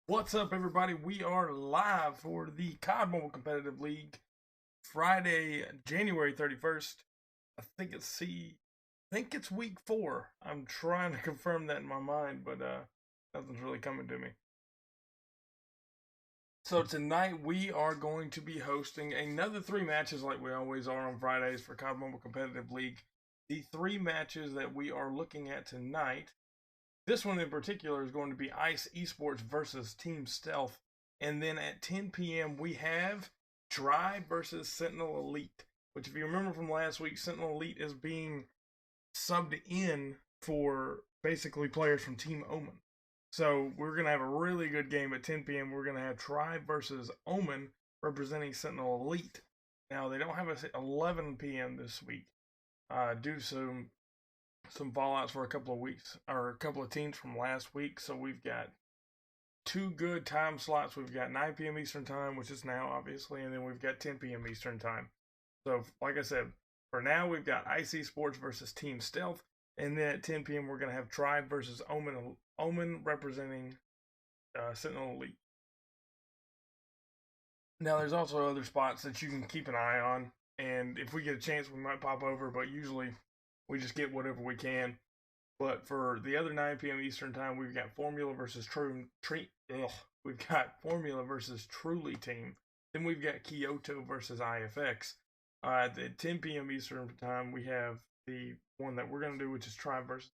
What's up, everybody? We are live for the COD Mobile Competitive League, Friday, January 31st. I think it's week 4. I'm trying to confirm that in my mind, but nothing's really coming to me. So tonight we are going to be hosting another 3 matches like we always are on Fridays for COD Mobile Competitive League. The 3 matches that we are looking at tonight, this one in particular is going to be Ice Esports versus Team Stealth. And then at 10 p.m. we have Drive versus Sentinel Elite. Which, if you remember from last week, Sentinel Elite is being subbed in for basically players from Team Omen. So we're going to have a really good game at 10 p.m. We're going to have Tribe versus Omen representing Sentinel Elite. Now, they don't have a 11 p.m. this week due to some fallouts for a couple of weeks, or a couple of teams from last week. So we've got 2 good time slots. We've got 9 p.m. Eastern Time, which is now, obviously, and then we've got 10 p.m. Eastern Time. So, like I said, for now, we've got Ice Esports versus Team Stealth, and then at 10 p.m. we're going to have Tribe versus Omen representing Sentinel Elite. Now, there's also other spots that you can keep an eye on, and if we get a chance, we might pop over, but usually we just get whatever we can. But for the other 9 p.m. Eastern Time, we've got Formula versus we've got Formula versus Truly Team. Then we've got Kyoto versus IFX. At 10 p.m. Eastern Time, we have the one that we're going to do, which is Tribe versus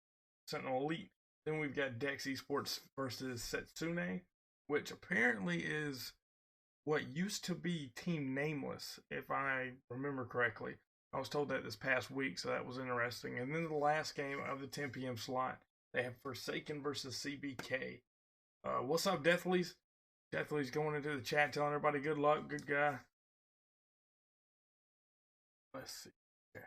Sentinel Elite. Then we've got Dex Esports versus Setsune, which apparently is what used to be Team Nameless, if I remember correctly. I was told that this past week, so that was interesting. And then the last game of the 10 p.m. slot, they have Forsaken versus CBK. What's up, Deathleys? Deathleys going into the chat, telling everybody good luck, good guy. Let's see. Okay.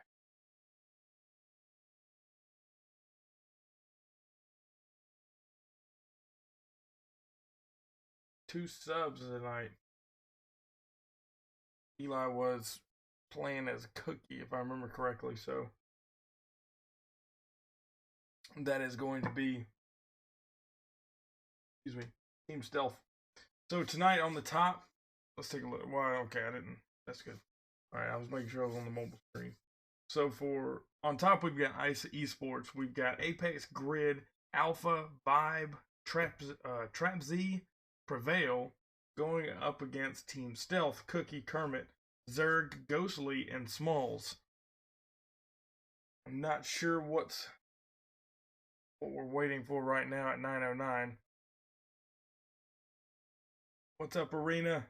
2 subs tonight. Eli was playing as a cookie, if I remember correctly, so that is going to be, Team Stealth. So tonight on the top, let's take a look. Well, okay, I didn't. That's good. All right, I was making sure I was on the mobile screen. So on top, we've got Ice Esports. We've got Apex, Grid, Alpha, Vibe, Trap Z, Prevail going up against Team Stealth, Cookie, Kermit, Zerg, Ghostly, and Smalls. I'm not sure what we're waiting for right now at 9:09. What's up, Arena?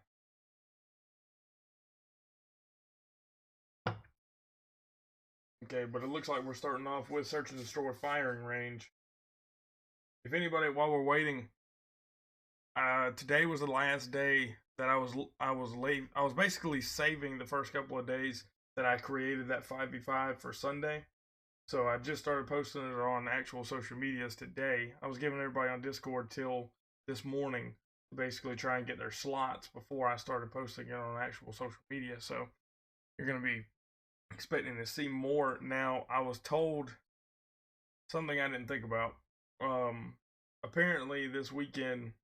Okay, but it looks like we're starting off with Search and Destroy firing range. If anybody, while we're waiting, today was the last day that I was basically saving the first couple of days that I created that 5v5 for Sunday. So I just started posting it on actual social medias today. I was giving everybody on Discord till this morning to basically try and get their slots before I started posting it on actual social media. So you're going to be expecting to see more. Now, I was told something I didn't think about. Apparently this weekend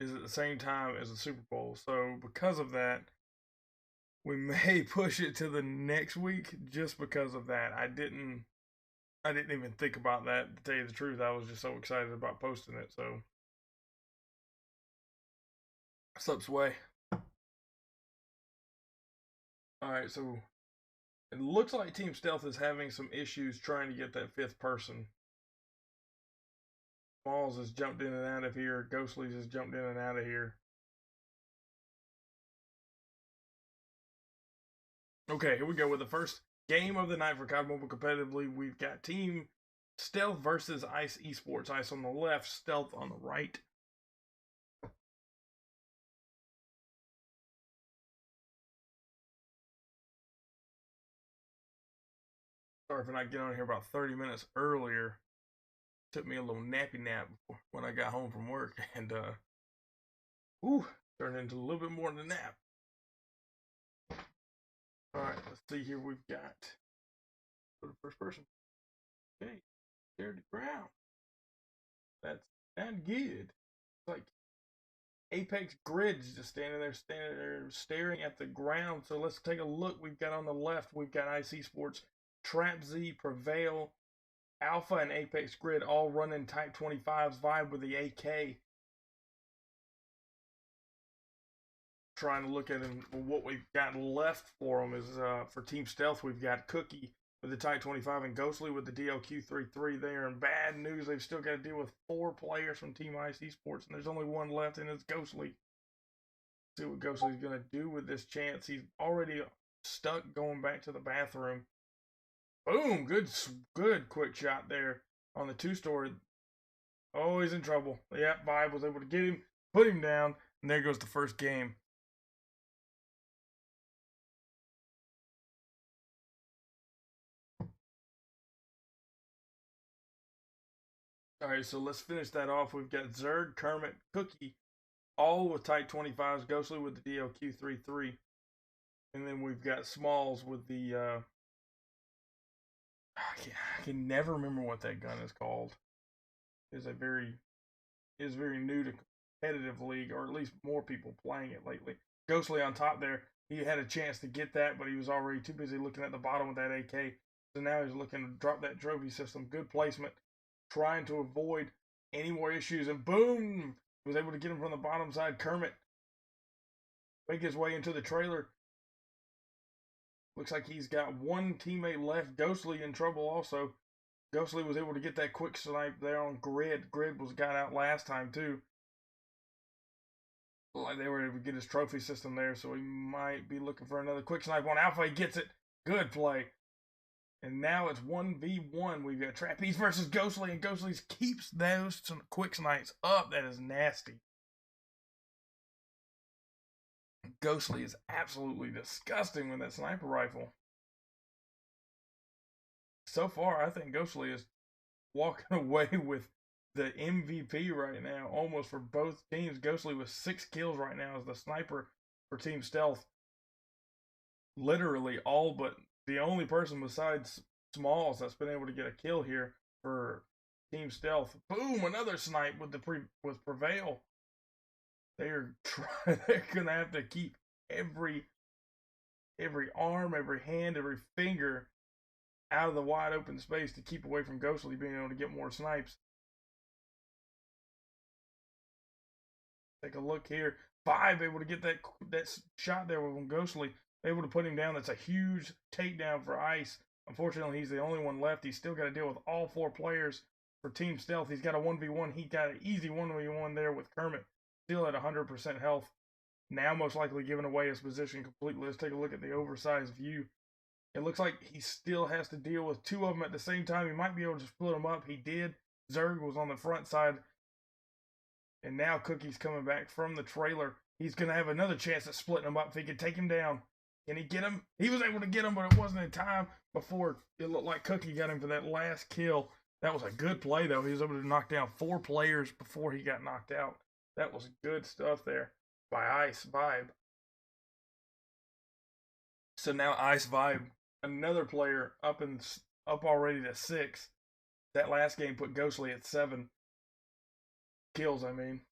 is at the same time as the Super Bowl. So because of that, we may push it to the next week just because of that. I didn't even think about that, to tell you the truth. I was just so excited about posting it. So what's up, Sway? Alright, so it looks like Team Stealth is having some issues trying to get that 5th person. Smalls has jumped in and out of here. Ghostly's has jumped in and out of here. Okay, here we go with the first game of the night for COD Mobile Competitively. We've got Team Stealth versus Ice Esports. Ice on the left, Stealth on the right. Sorry for not getting on here about 30 minutes earlier. Took me a little nappy nap when I got home from work, and turned into a little bit more than a nap. Alright, let's see here. We've got, go to first person. Okay, there's the ground. That's good. It's like Apex Grid's just standing there staring at the ground. So let's take a look. We've got on the left, we've got IC Sports, Trap Z, Prevail, Alpha, and Apex Grid all running Type 25's Vibe with the AK. Trying to look at them. What we've got left for them is for Team Stealth, we've got Cookie with the Type 25 and Ghostly with the DLQ-33 there. And bad news, they've still got to deal with 4 players from Team IC Sports, and there's only one left, and it's Ghostly. See what Ghostly's going to do with this chance. He's already stuck going back to the bathroom. Boom! Good quick shot there on the 2-story. Oh, he's in trouble. Yeah, Vibe was able to get him, put him down, and there goes the first game. All right, so let's finish that off. We've got Zerg, Kermit, Cookie, all with Type 25s, Ghostly with the DLQ-33. And then we've got Smalls with the, I can never remember what that gun is called. It's very new to competitive league, or at least more people playing it lately. Ghostly on top there, he had a chance to get that, but he was already too busy looking at the bottom with that AK. So now he's looking to drop that trophy system. Good placement, trying to avoid any more issues, and boom, was able to get him from the bottom side. Kermit make his way into the trailer. Looks like he's got one teammate left. Ghostly in trouble also. Ghostly was able to get that quick snipe there on Grid. Grid was got out last time too. Like they were able to get his trophy system there, so he might be looking for another quick snipe on Alpha. He gets it. Good play. And now it's 1v1. We've got Trapeze versus Ghostly, and Ghostly keeps those quick snipes up. That is nasty. Ghostly is absolutely disgusting with that sniper rifle. So far, I think Ghostly is walking away with the MVP right now, almost for both teams. Ghostly with 6 kills right now as the sniper for Team Stealth. Literally all but the only person besides Smalls that's been able to get a kill here for Team Stealth. Boom! Another snipe with with Prevail. They're gonna have to keep every arm, every hand, every finger out of the wide open space to keep away from Ghostly being able to get more snipes. Take a look here. Vibe able to get that shot there with Ghostly. Able to put him down. That's a huge takedown for Ice. Unfortunately, he's the only one left. He's still got to deal with all 4 players for Team Stealth. He's got a 1v1. He got an easy 1v1 there with Kermit. Still at 100% health. Now most likely giving away his position completely. Let's take a look at the oversized view. It looks like he still has to deal with 2 of them at the same time. He might be able to split them up. He did. Zerg was on the front side. And now Cookie's coming back from the trailer. He's going to have another chance at splitting them up if he can take him down. Can he get him? He was able to get him, but it wasn't in time before it looked like Cookie got him for that last kill. That was a good play, though. He was able to knock down 4 players before he got knocked out. That was good stuff there by Ice Vibe. So now Ice Vibe, another player up already to 6. That last game put Ghostly at 7 kills, I mean.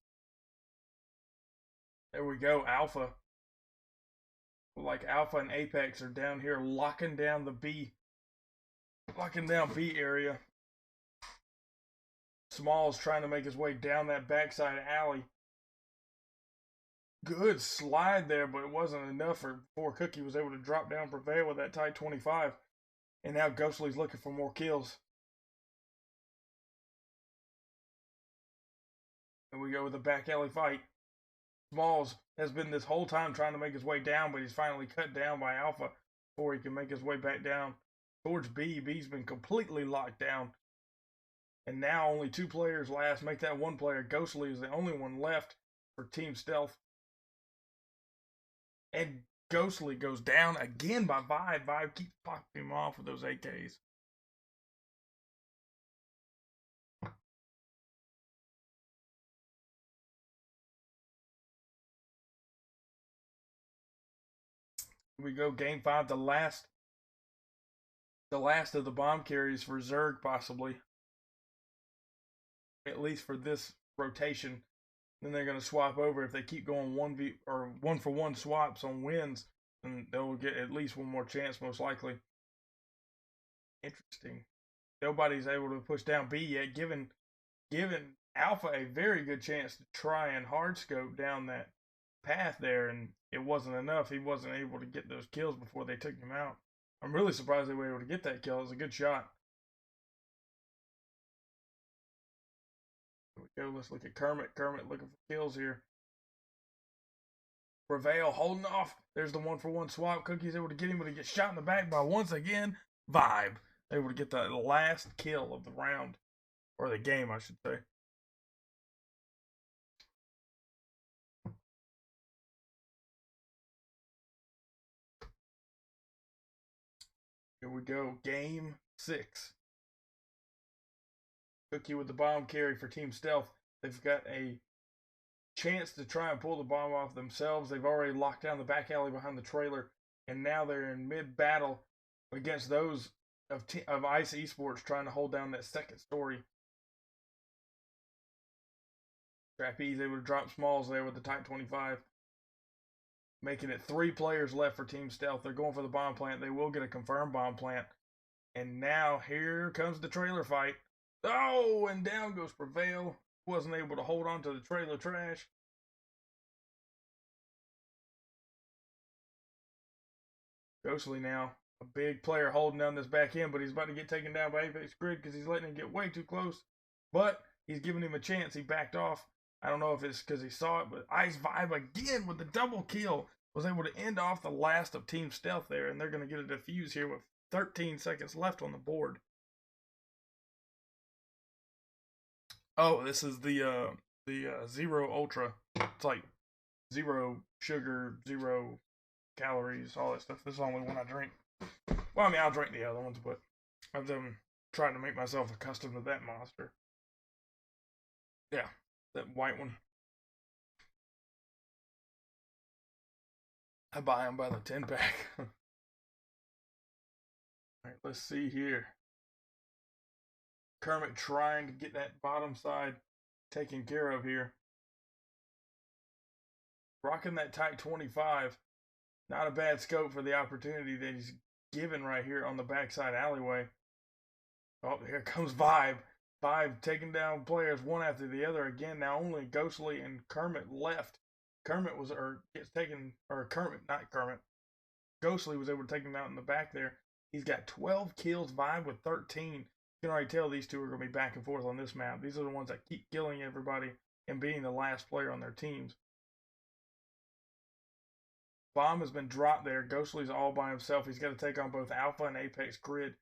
There we go, Alpha. Like Alpha and Apex are down here locking down B area. Smalls trying to make his way down that backside alley. Good slide there, but it wasn't enough before Cookie was able to drop down Prevail with that Type 25. And now Ghostly's looking for more kills. And we go with a back alley fight. Smalls has been this whole time trying to make his way down, but he's finally cut down by Alpha before he can make his way back down towards B. B's been completely locked down. And now only 2 players last. Make that 1 player. Ghostly is the only one left for Team Stealth. And Ghostly goes down again by Vibe. Vibe keeps popping him off with those AKs. We go game 5, the last of the bomb carries for Zerg, possibly. At least for this rotation. Then they're going to swap over. If they keep going 1v or 1-for-1 swaps on wins, then they'll get at least one more chance, most likely. Interesting. Nobody's able to push down B yet, giving Alpha a very good chance to try and hard scope down that path there, and it wasn't enough. He wasn't able to get those kills before they took him out. I'm really surprised they were able to get that kill. It was a good shot. Here we go. Let's look at Kermit. Kermit looking for kills here. Prevail holding off. There's the 1-for-1 swap. Cookie's able to get him, but he gets shot in the back by, once again, Vibe. Able to get the last kill of the round. Or the game, I should say. Here we go. Game 6. Cookie with the bomb carry for Team Stealth. They've got a chance to try and pull the bomb off themselves. They've already locked down the back alley behind the trailer, and now they're in mid-battle against those of Ice Esports trying to hold down that second story. Trapeze able to drop smalls there with the Type 25. Making it 3 players left for Team Stealth. They're going for the bomb plant. They will get a confirmed bomb plant. And now here comes the trailer fight. Oh, and down goes Prevail. Wasn't able to hold on to the trailer trash. Ghostly now. A big player holding down this back end, but he's about to get taken down by Apex Grid because he's letting him get way too close. But he's giving him a chance. He backed off. I don't know if it's because he saw it, but Ice Vibe again with the double kill was able to end off the last of Team Stealth there, and they're going to get a defuse here with 13 seconds left on the board. Oh, this is the Zero Ultra. It's like 0 sugar, 0 calories, all that stuff. This is the only one I drink. Well, I mean, I'll drink the other ones, but I've been trying to make myself accustomed to that monster. Yeah, that white one. I buy them by the 10-pack. All right, let's see here. Kermit trying to get that bottom side taken care of here. Rocking that Type 25. Not a bad scope for the opportunity that he's given right here on the backside alleyway. Oh, here comes Vibe. Vibe taking down players one after the other again. Now only Ghostly and Kermit left. Kermit was, or gets taken, or Kermit, not Kermit. Ghostly was able to take him out in the back there. He's got 12 kills, Vibe with 13. You can already tell these two are going to be back and forth on this map. These are the ones that keep killing everybody and being the last player on their teams. Bomb has been dropped there. Ghostly's all by himself. He's got to take on both Alpha and Apex Grid.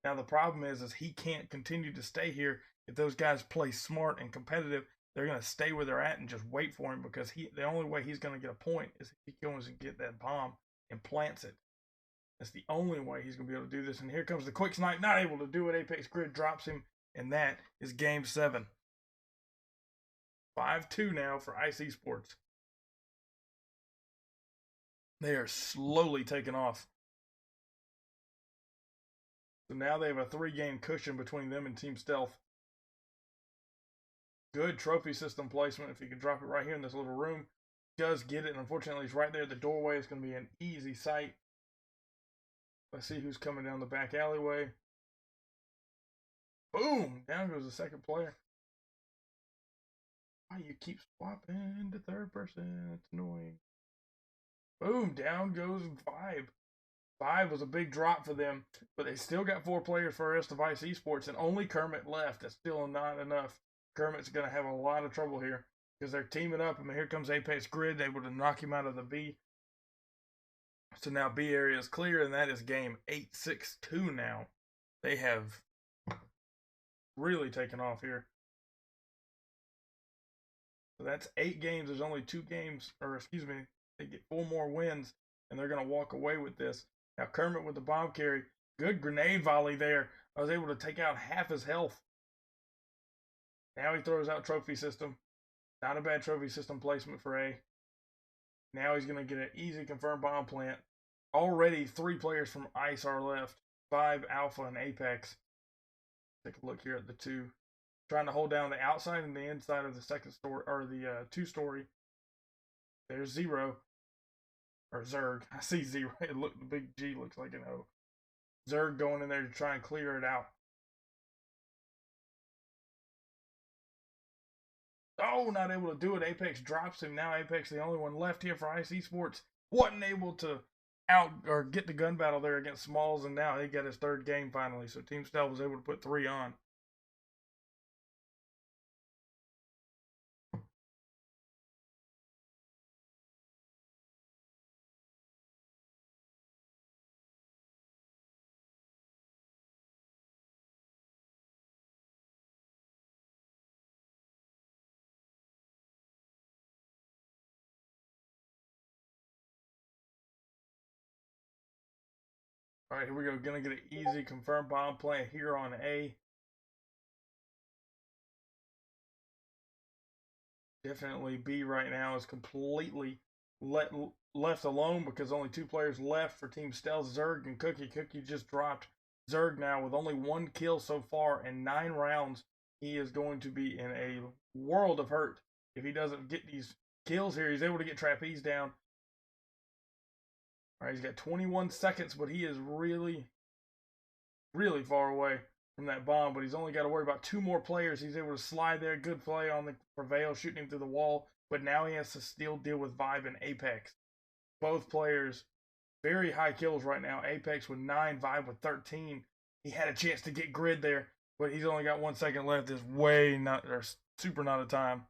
Now the problem is he can't continue to stay here. If those guys play smart and competitive, they're going to stay where they're at and just wait for him, because the only way he's going to get a point is if he goes and get that bomb and plants it. That's the only way he's going to be able to do this. And here comes the quick snipe. Not able to do it. Apex Grid drops him, and that is game 7. 5-2 now for Ice Esports. They are slowly taking off. So now they have a 3-game cushion between them and Team Stealth. Good trophy system placement. If you can drop it right here in this little room, does get it. And unfortunately, it's right there at the doorway. It's going to be an easy sight. Let's see who's coming down the back alleyway. Boom! Down goes the second player. Why you keep swapping to third person? It's annoying. Boom! Down goes Vibe. Vibe was a big drop for them, but they still got 4 players for the rest of Ice Esports, and only Kermit left. That's still not enough. Kermit's going to have a lot of trouble here because they're teaming up. I mean, here comes Apex Grid, able to knock him out of the B. So now B area is clear, and that is game 8-6-2 now. They have really taken off here. So that's 8 games. There's only 2 games, or excuse me, they get 4 more wins, and they're going to walk away with this. Now Kermit with the bomb carry. Good grenade volley there. I was able to take out half his health. Now he throws out trophy system. Not a bad trophy system placement for A. Now he's going to get an easy confirmed bomb plant. Already 3 players from Ice are left. Vibe, Alpha, and Apex. Take a look here at the 2 trying to hold down the outside and the inside of the second story, or the two-story. There's Zero, or Zerg. I see Zero. The big G looks like an O. Zerg going in there to try and clear it out. Oh, not able to do it. Apex drops him. Now Apex, the only one left here for IC Sports, wasn't able to out or get the gun battle there against Smalls, and now he got his third game finally. So Team Stealth was able to put 3 on. All right, here we go. Gonna get an easy confirmed bomb plant here on A. Definitely B right now is completely left alone because only 2 players left for Team Stealth, Zerg and Cookie. Cookie just dropped Zerg now with only 1 kill so far and 9 rounds. He is going to be in a world of hurt if he doesn't get these kills here. He's able to get Trapeze down. All right, he's got 21 seconds, but he is really, really far away from that bomb. But he's only got to worry about 2 more players. He's able to slide there. Good play on the Prevail, shooting him through the wall. But now he has to still deal with Vibe and Apex. Both players, very high kills right now. Apex with 9, Vibe with 13. He had a chance to get grid there, but he's only got 1 second left. There's way not, or super not a time.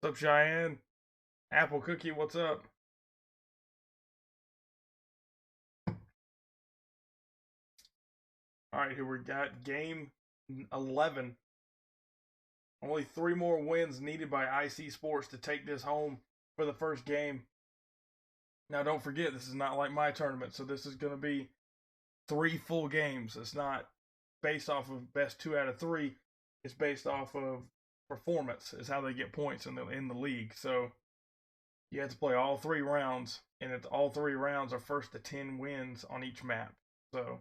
What's up, Cheyenne? Apple Cookie, what's up? All right, here we got game 11. Only 3 more wins needed by IC Sports to take this home for the first game. Now, don't forget, this is not like my tournament, so this is going to be 3 full games. It's not based off of best 2 out of 3. It's based off of performance, is how they get points in the league. So you have to play all 3 rounds, and all 3 rounds are first to 10 wins on each map. So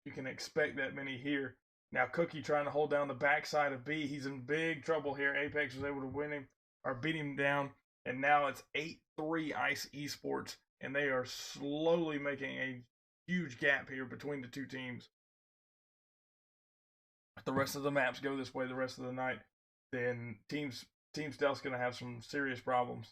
you can expect that many here. Now Cookie trying to hold down the backside of B. He's in big trouble here. Apex was able to win him or beat him down, and now it's 8-3 ICE Esports, and they are slowly making a huge gap here between the 2 teams. If the rest of the maps go this way the rest of the night, then Team Stealth's going to have some serious problems.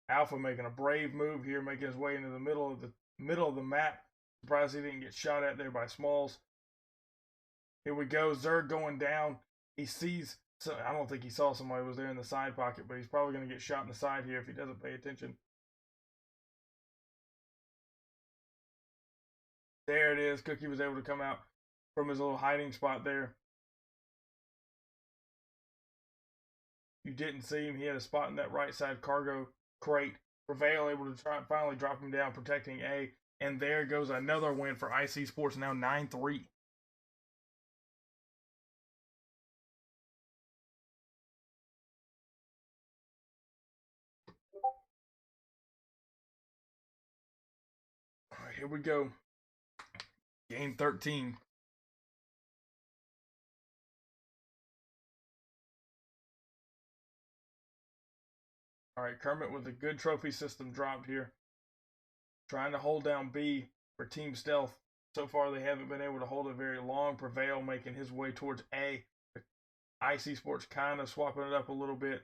Alpha making a brave move here, making his way into the middle of the map. Surprised he didn't get shot at there by Smalls. Here we go. Zerg going down. He sees, I don't think he saw somebody was there in the side pocket, but he's probably going to get shot in the side here if he doesn't pay attention. There it is. Cookie was able to come out from his little hiding spot there. You didn't see him. He had a spot in that right side cargo crate. Prevail able to finally drop him down, protecting A. And there goes another win for IC Sports, now 9-3. All right, here we go. Game 13. All right, Kermit with a good trophy system dropped here. Trying to hold down B for Team Stealth. So far, they haven't been able to hold it very long. Prevail making his way towards A. IC Sports kind of swapping it up a little bit.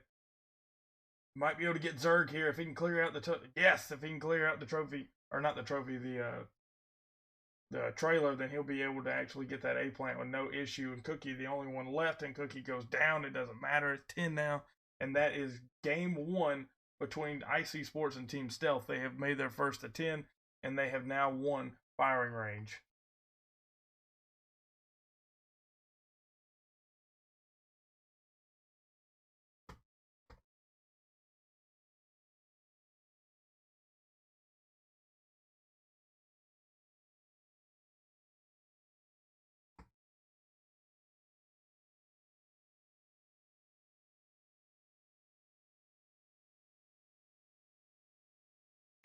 Might be able to get Zerg here if he can clear out the yes, if he can clear out the trophy, or not the trophy, the trailer, then he'll be able to actually get that A plant with no issue. And Cookie, the only one left, and Cookie goes down. It doesn't matter. It's 10 now, and that is game 1 between IC Sports and Team Stealth. They have made their first to 10, and they have now won firing range.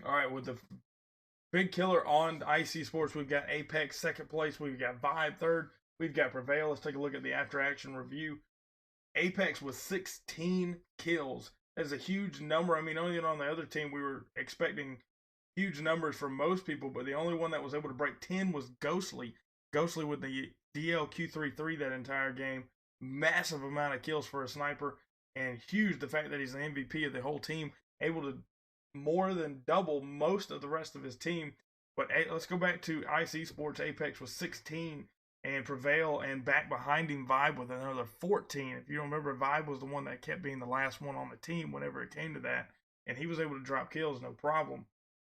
All right, with the big killer on IC Sports, we've got Apex second place. We've got Vibe third. We've got Prevail. Let's take a look at the after action review. Apex with 16 kills. That's a huge number. I mean, only on the other team we were expecting huge numbers from most people, but the only one that was able to break 10 was Ghostly. Ghostly with the DLQ33 that entire game. Massive amount of kills for a sniper, and huge the fact that he's the MVP of the whole team, able to more than double most of the rest of his team. But let's go back to IC Sports. Apex was 16, and Prevail and back behind him Vibe with another 14. If you remember, Vibe was the one that kept being the last one on the team whenever it came to that, and he was able to drop kills no problem.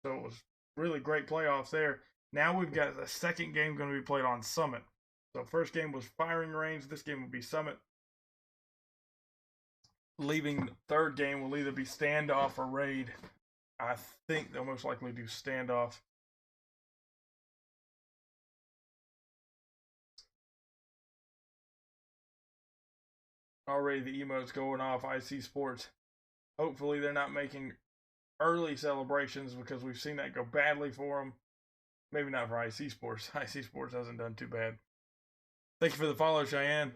So it was really great playoffs there. Now we've got the second game going to be played on Summit. So first game was Firing Range. This game will be Summit. Leaving third game will either be Standoff or Raid. I think they'll most likely do Standoff. Already the emotes going off IC Sports. Hopefully they're not making early celebrations because we've seen that go badly for them. Maybe not for IC Sports. IC Sports hasn't done too bad. Thank you for the follow, Cheyenne.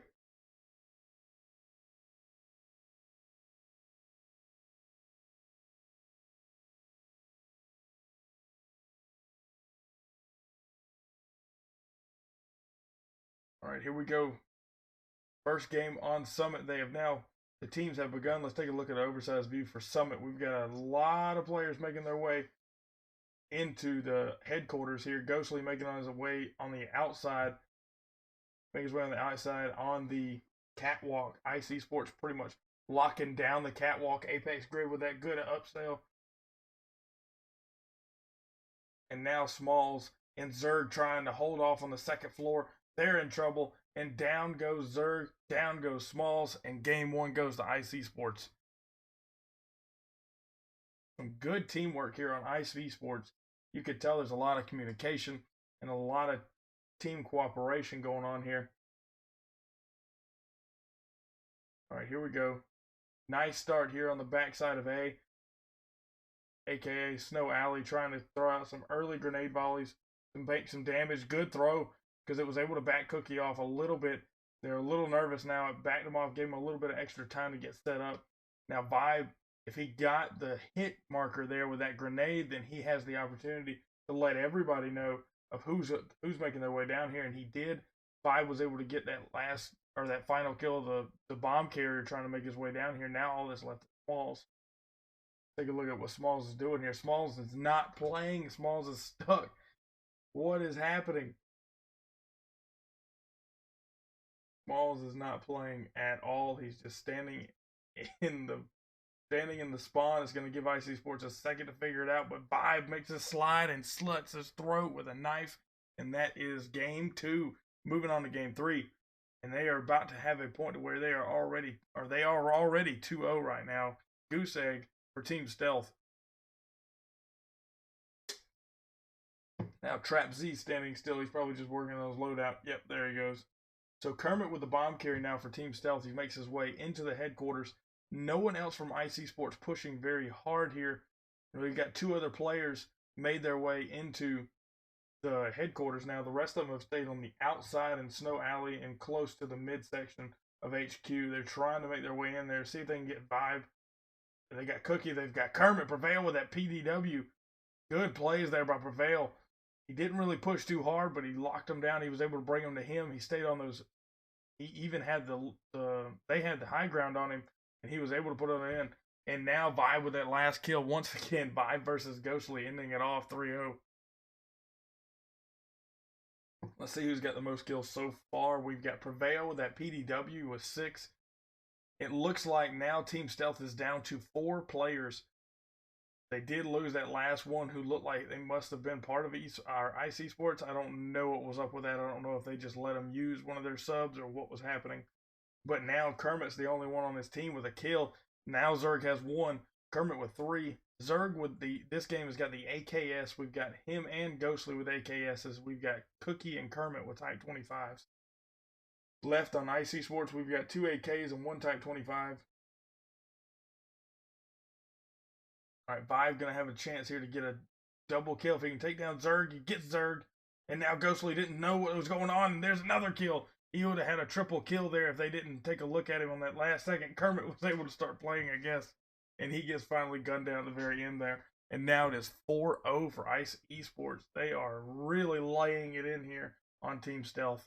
All right, here we go. First game on Summit. The teams have begun. Let's take a look at an oversized view for Summit. We've got a lot of players making their way into the headquarters here. Ghostly making on his way on the outside. Making his way on the outside on the catwalk. IC Sports pretty much locking down the catwalk. Apex Grid with that good upsell. And now Smalls and Zerg trying to hold off on the second floor. They're in trouble. And down goes Zerg, down goes Smalls, and game one goes to IC Sports. Some good teamwork here on IC Sports. You could tell there's a lot of communication and a lot of team cooperation going on here. All right, here we go. Nice start here on the backside of A, aka Snow Alley, trying to throw out some early grenade volleys and make some damage. Good throw because it was able to back Cookie off a little bit. They're a little nervous now. It backed them off, gave them a little bit of extra time to get set up. Now Vibe, if he got the hit marker there with that grenade, then he has the opportunity to let everybody know of who's making their way down here, and he did. Vibe was able to get that final kill of the bomb carrier trying to make his way down here. Now all that's left is Smalls. Take a look at what Smalls is doing here. Smalls is not playing. Smalls is stuck. What is happening? Smalls is not playing at all. He's just standing in the spawn. It's going to give IC Sports a second to figure it out, but Vibe makes a slide and sluts his throat with a knife, and that is game two. Moving on to game three, and they are about to have a point to where they are already 2-0 right now. Goose egg for Team Stealth. Now Trap Z standing still. He's probably just working on his loadout. Yep, there he goes. So Kermit with the bomb carry now for Team Stealth. He makes his way into the headquarters. No one else from IC Sports pushing very hard here. We've got two other players made their way into the headquarters now. The rest of them have stayed on the outside in Snow Alley and close to the midsection of HQ. They're trying to make their way in there, see if they can get Vibe. They got Cookie. They've got Kermit. Prevail with that PDW. Good plays there by Prevail. He didn't really push too hard, but he locked them down. He was able to bring them to him. He stayed on those. He even had they had the high ground on him, and he was able to put it in. And now Vibe with that last kill. Once again, Vibe versus Ghostly, ending it off 3-0. Let's see who's got the most kills so far. We've got Prevail with that PDW with 6. It looks like now Team Stealth is down to 4 players. They did lose that last one who looked like they must have been part of our IC Sports. I don't know what was up with that. I don't know if they just let them use one of their subs or what was happening. But now Kermit's the only one on his team with a kill. Now Zerg has 1. Kermit with 3. Zerg with this game has got the AKS. We've got him and Ghostly with AKSs. We've got Cookie and Kermit with Type 25s. Left on IC Sports, we've got 2 AKs and 1 Type 25. All right, Vibe going to have a chance here to get a double kill. If he can take down Zerg, he gets Zerg. And now Ghostly didn't know what was going on, and there's another kill. He would have had a triple kill there if they didn't take a look at him on that last second. Kermit was able to start playing, I guess. And he gets finally gunned down at the very end there. And now it is 4-0 for Ice Esports. They are really laying it in here on Team Stealth.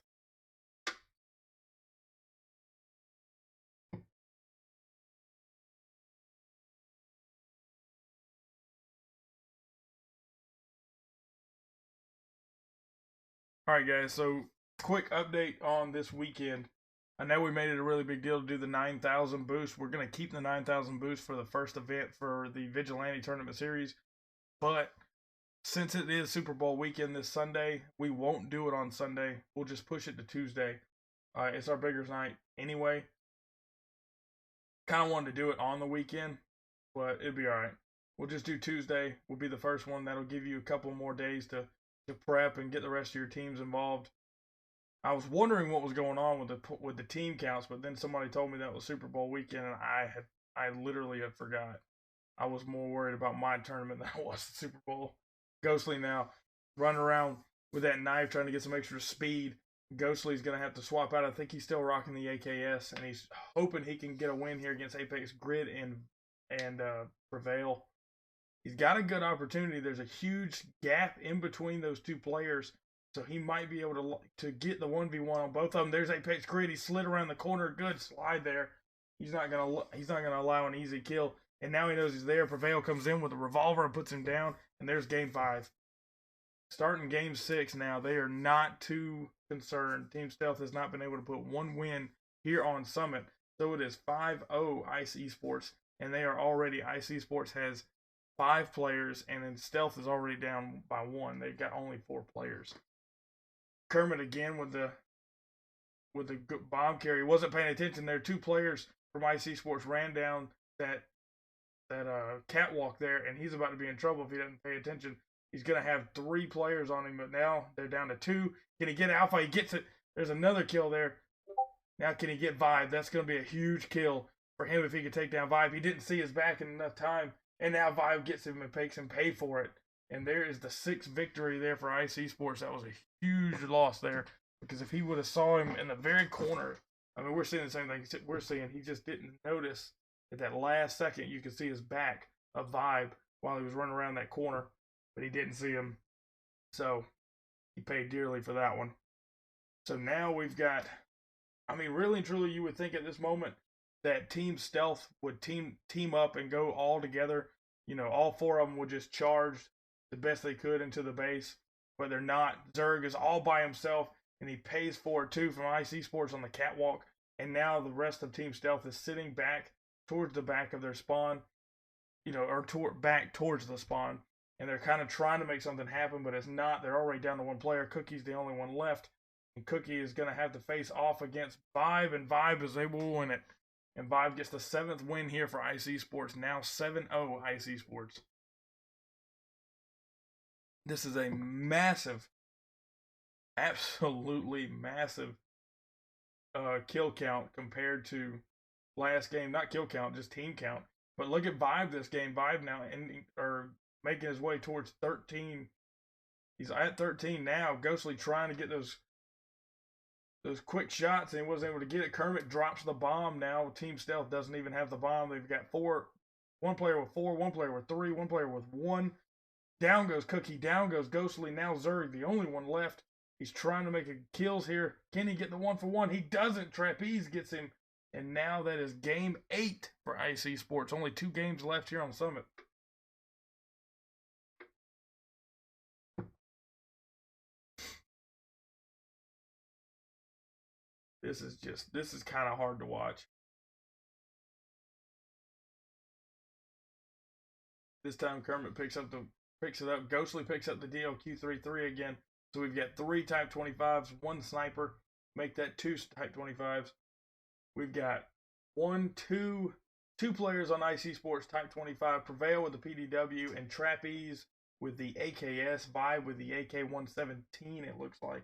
All right, guys. So, quick update on this weekend. I know we made it a really big deal to do the 9,000 boost. We're going to keep the 9,000 boost for the first event for the Vigilante Tournament Series. But since it is Super Bowl weekend this Sunday, we won't do it on Sunday. We'll just push it to Tuesday. It's our Beggars Night anyway. Kind of wanted to do it on the weekend, but it'll be all right. We'll just do Tuesday. We'll be the first one. That'll give you a couple more days to prep and get the rest of your teams involved. I was wondering what was going on with the team counts, but then somebody told me that was Super Bowl weekend, and I literally had forgot. I was more worried about my tournament than I was the Super Bowl. Ghostly now running around with that knife trying to get some extra speed. Ghostly's going to have to swap out. I think he's still rocking the AKS, and he's hoping he can get a win here against Apex Grid and Prevail. He's got a good opportunity. There's a huge gap in between those two players, so he might be able to get the 1v1 on both of them. There's Apex Grid. He slid around the corner. Good slide there. He's not gonna allow an easy kill. And now he knows he's there. Prevail comes in with a revolver and puts him down. And there's game 5. Starting game 6 now. They are not too concerned. Team Stealth has not been able to put one win here on Summit. So it is 5-0 Ice Esports. And they are already, Ice Esports has 5 players, and then Stealth is already down by 1. They've got only 4 players. Kermit again with the bomb carry. He wasn't paying attention there. 2 players from Ice Esports ran down that catwalk there, and he's about to be in trouble if he doesn't pay attention. He's going to have 3 players on him, but now they're down to 2. Can he get Alpha? He gets it. There's another kill there. Now can he get Vibe? That's going to be a huge kill for him if he can take down Vibe. He didn't see his back in enough time. And now Vibe gets him and makes him pay for it. And there is the 6th victory there for Ice Esports. That was a huge loss there. Because if he would have saw him in the very corner, I mean, we're seeing the same thing we're seeing. He just didn't notice at that last second you could see his back of Vibe while he was running around that corner. But he didn't see him. So he paid dearly for that one. So now we've got, I mean, really and truly, you would think at this moment that Team Stealth would team up and go all together. You know, all 4 of them would just charge the best they could into the base. But they're not. Zerg is all by himself, and he pays for it too from Ice Esports on the catwalk. And now the rest of Team Stealth is sitting back towards the back of their spawn, you know, or back towards the spawn. And they're kind of trying to make something happen, but it's not. They're already down to 1 player. Cookie's the only one left. And Cookie is going to have to face off against Vibe, and Vibe is able to win it. And Vibe gets the 7th win here for Ice Esports. Now 7-0 Ice Esports. This is a massive, absolutely massive kill count compared to last game. Not kill count, just team count. But look at Vibe this game. Vibe now making his way towards 13. He's at 13 now. Ghostly trying to get those quick shots, and he wasn't able to get it. Kermit drops the bomb now. Team Stealth doesn't even have the bomb. They've got 4. 1 player with 4, 1 player with 3, 1 player with 1. Down goes Cookie. Down goes Ghostly. Now Zerg, the only one left. He's trying to make kills here. Can he get the 1-for-1? He doesn't. Trapeze gets him. And now that is game 8 for Ice Esports. Only 2 games left here on Summit. This is kind of hard to watch. This time Kermit picks it up. Ghostly picks up the DLQ-33 again. So we've got 3 Type 25s, 1 sniper. Make that 2 Type 25s. We've got 2 players on Ice Esports Type 25. Prevail with the PDW, and Trapeze with the AKS. Vibe with the AK-117, it looks like.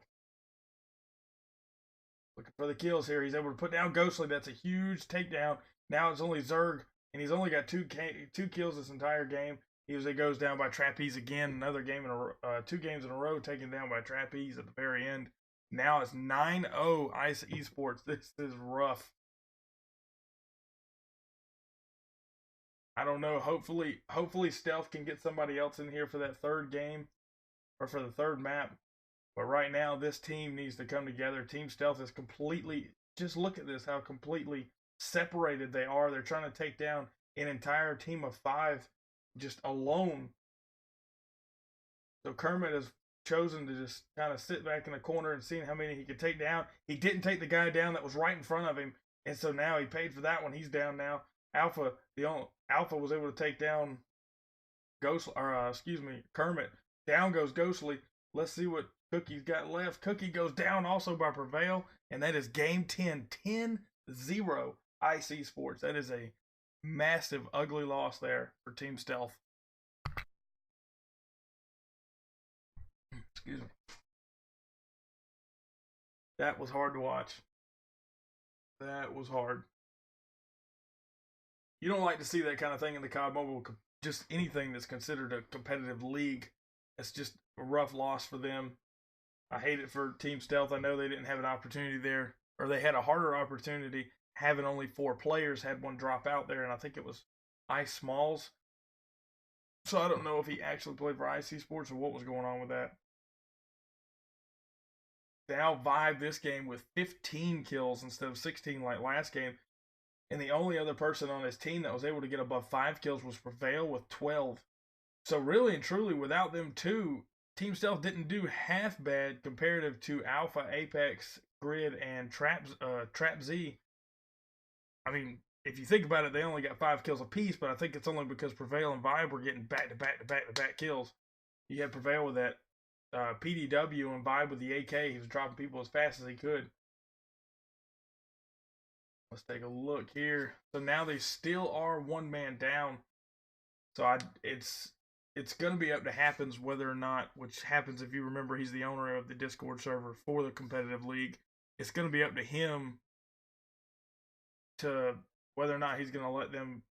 Looking for the kills here. He's able to put down Ghostly. That's a huge takedown. Now it's only Zerg and he's only got two kills this entire game. He goes down by Trapeze again, another game in a 2 games in a row, taken down by Trapeze at the very end. Now it's 9-0 Ice Esports. This is rough. I don't know. Hopefully Stealth can get somebody else in here for that third game or for the third map. But right now, this team needs to come together. Team Stealth is completely, just look at this, how completely separated they are. They're trying to take down an entire team of 5 just alone. So Kermit has chosen to just kind of sit back in the corner and seeing how many he could take down. He didn't take the guy down that was right in front of him, and so now he paid for that one. He's down now. Alpha was able to take down Kermit. Down goes Ghostly. Let's see what Cookie's got left. Cookie goes down also by Prevail, and that is game 10. 10-0 Ice Esports. That is a massive, ugly loss there for Team Stealth. Excuse me. That was hard to watch. That was hard. You don't like to see that kind of thing in the COD Mobile, just anything that's considered a competitive league. It's just a rough loss for them. I hate it for Team Stealth. I know they didn't have an opportunity there, or they had a harder opportunity, having only 4 players, had one drop out there, and I think it was Ice Smalls. So I don't know if he actually played for Ice Esports or what was going on with that. They outvibed this game with 15 kills instead of 16 like last game. And the only other person on his team that was able to get above 5 kills was Prevail with 12. So really and truly, without them two, Team Stealth didn't do half bad comparative to Alpha, Apex, Grid, and Trap Z. I mean, if you think about it, they only got 5 kills apiece, but I think it's only because Prevail and Vibe were getting back-to-back kills. You had Prevail with that PDW and Vibe with the AK. He was dropping people as fast as he could. Let's take a look here. So now they still are 1 man down. So it's going to be up to Happens whether or not, which Happens, if you remember, he's the owner of the Discord server for the competitive league. It's going to be up to him to whether or not he's going to let them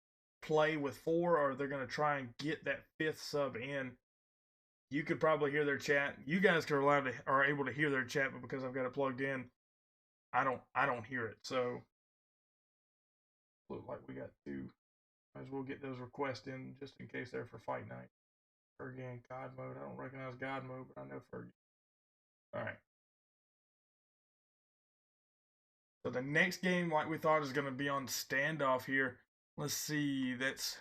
play with 4 or they're going to try and get that 5th sub in. You could probably hear their chat. You guys are able to hear their chat, but because I've got it plugged in, I don't hear it. So look like we got 2. Might as well get those requests in just in case they're for fight night. Fergie God mode. I don't recognize God mode, but I know Fergie. Alright. So the next game, like we thought, is going to be on standoff here. Let's see. That's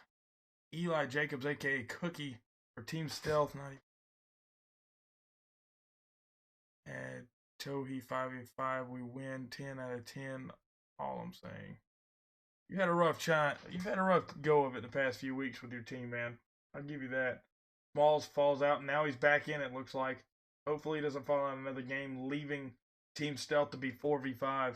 Eli Jacobs, aka Cookie, for Team Stealth. And Tohi 5v5. We win 10 out of 10. All I'm saying. You had a rough go of it the past few weeks with your team, man. I'll give you that. Smalls falls out, and now he's back in, it looks like. Hopefully he doesn't fall out another game, leaving Team Stealth to be 4v5.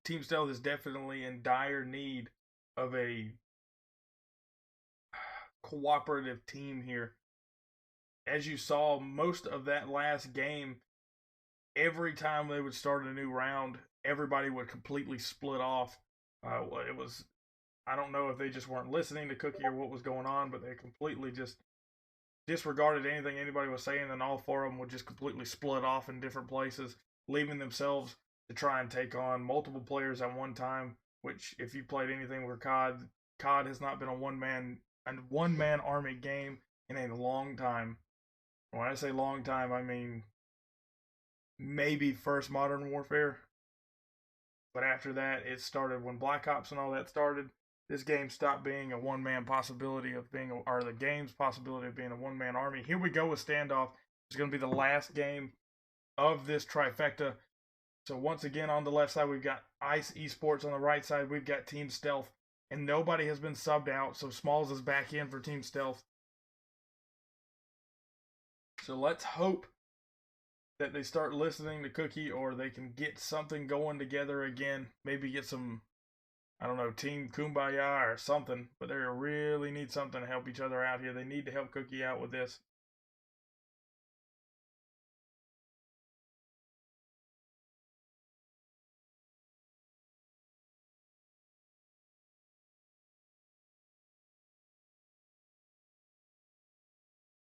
Team Stealth is definitely in dire need of a cooperative team here. As you saw, most of that last game, every time they would start a new round, everybody would completely split off. I don't know if they just weren't listening to Cookie or what was going on, but they completely just disregarded anything anybody was saying, and all 4 of them would just completely split off in different places, leaving themselves to try and take on multiple players at one time, which, if you played anything with COD has not been a one-man army game in a long time. When I say long time, I mean maybe first Modern Warfare. But after that, it started when Black Ops and all that started. This game stopped being a one-man possibility of being, or the game's possibility of being a one-man army. Here we go with Standoff. It's going to be the last game of this trifecta. So once again, on the left side, we've got Ice Esports. On the right side, we've got Team Stealth. And nobody has been subbed out, so Smalls is back in for Team Stealth. So let's hope that they start listening to Cookie, or they can get something going together again. Maybe get some, I don't know, Team Kumbaya or something. But they really need something to help each other out here. They need to help Cookie out with this.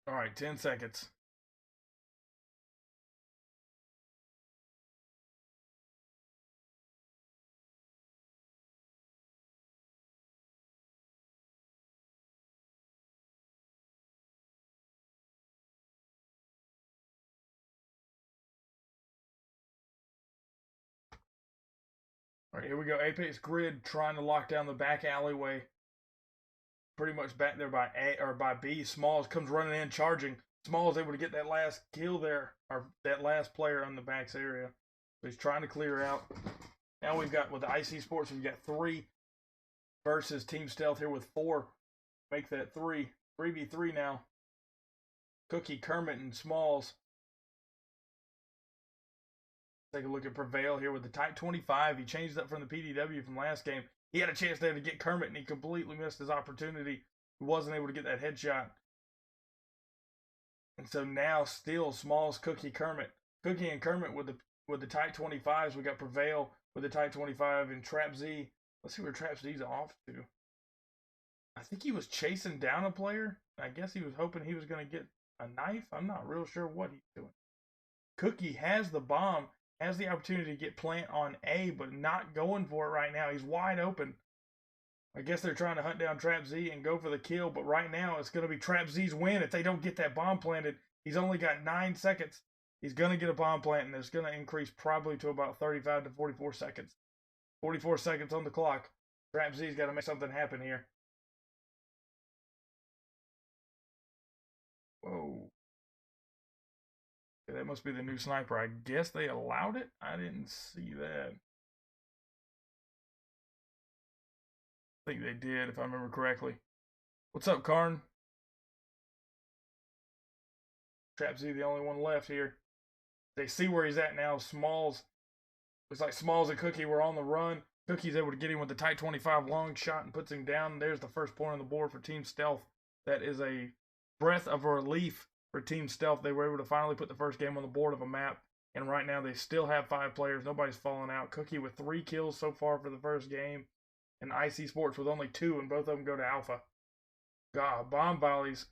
All right, 10 seconds. All right, here we go. Apex Grid trying to lock down the back alleyway. Pretty much back there by A or by B. Smalls comes running in, charging. Smalls able to get that last kill there, or that last player on the backs area. So he's trying to clear out. Now we've got with the IC Sports, we've got 3 versus Team Stealth here with 4. Make that 3. 3v3 now. Cookie, Kermit, and Smalls. Take a look at Prevail here with the Type 25. He changed up from the PDW from last game. He had a chance there to get Kermit, and he completely missed his opportunity. He wasn't able to get that headshot. And so now still Smalls, Cookie, Kermit. Cookie and Kermit with the Type 25s. We got Prevail with the Type 25 and Trap Z. Let's see where Trap Z's off to. I think he was chasing down a player. I guess he was hoping he was going to get a knife. I'm not real sure what he's doing. Cookie has the bomb, has the opportunity to get plant on A, but not going for it right now. He's wide open. I guess they're trying to hunt down Trap Z and go for the kill, but right now it's going to be Trap Z's win if they don't get that bomb planted. He's only got 9 seconds. He's going to get a bomb plant, and it's going to increase probably to about 35 to 44 seconds. 44 seconds on the clock. Trap Z's got to make something happen here. Whoa. That must be the new sniper. I guess they allowed it? I didn't see that. I think they did, if I remember correctly. What's up, Karn? Trap Z, the only one left here. They see where he's at now. Smalls. Looks like Smalls and Cookie were on the run. Cookie's able to get him with the Type 25 long shot and puts him down. There's the first point on the board for Team Stealth. That is a breath of relief for Team Stealth. They were able to finally put the first game on the board of a map. And right now they still have 5 players. Nobody's fallen out. Cookie with 3 kills so far for the first game. And IC Sports with only 2, and both of them go to Alpha. God, bomb volleys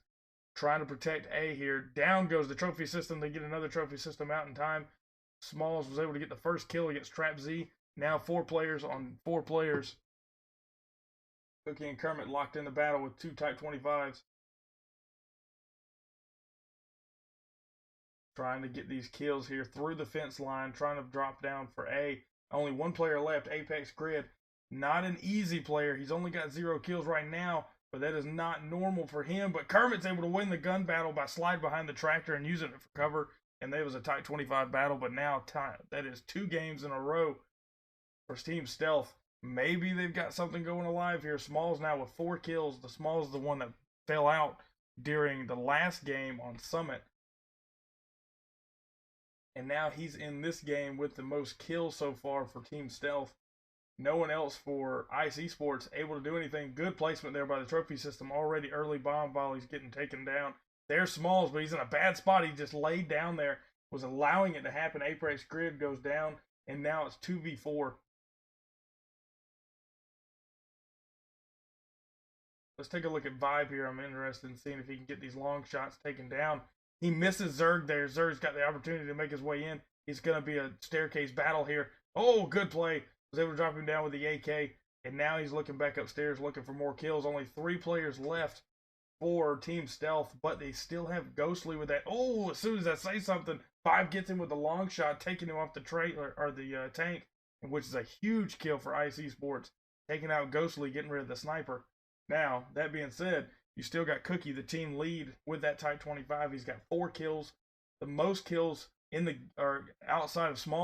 trying to protect A here. Down goes the trophy system. They get another trophy system out in time. Smalls was able to get the first kill against Trap Z. Now 4 players on 4 players. Cookie and Kermit locked in the battle with 2 Type 25s. Trying to get these kills here through the fence line. Trying to drop down for A. Only 1 player left. Apex Grid. Not an easy player. He's only got 0 kills right now. But that is not normal for him. But Kermit's able to win the gun battle by sliding behind the tractor and using it for cover. And there was a Type 25 battle. But now that is 2 games in a row for Team Stealth. Maybe they've got something going alive here. Smalls now with 4 kills. The Smalls is the one that fell out during the last game on Summit. And now he's in this game with the most kills so far for Team Stealth. No one else for IC Sports able to do anything. Good placement there by the trophy system. Already early bomb volleys getting taken down. There's Smalls, but he's in a bad spot. He just laid down there. Was allowing it to happen. Apex Grid goes down. And now it's 2v4. Let's take a look at Vibe here. I'm interested in seeing if he can get these long shots taken down. He misses Zerg there. Zerg's got the opportunity to make his way in. He's going to be a staircase battle here. Oh, good play. Was able to drop him down with the AK. And now he's looking back upstairs looking for more kills. Only 3 players left for Team Stealth. But they still have Ghostly with that. Oh, as soon as I say something, Vibe gets him with the long shot, taking him off the trailer or the tank. Which is a huge kill for IC Sports. Taking out Ghostly, getting rid of the sniper. Now, that being said, you still got Cookie, the team lead, with that Type 25. He's got 4 kills. The most kills in the outside of small.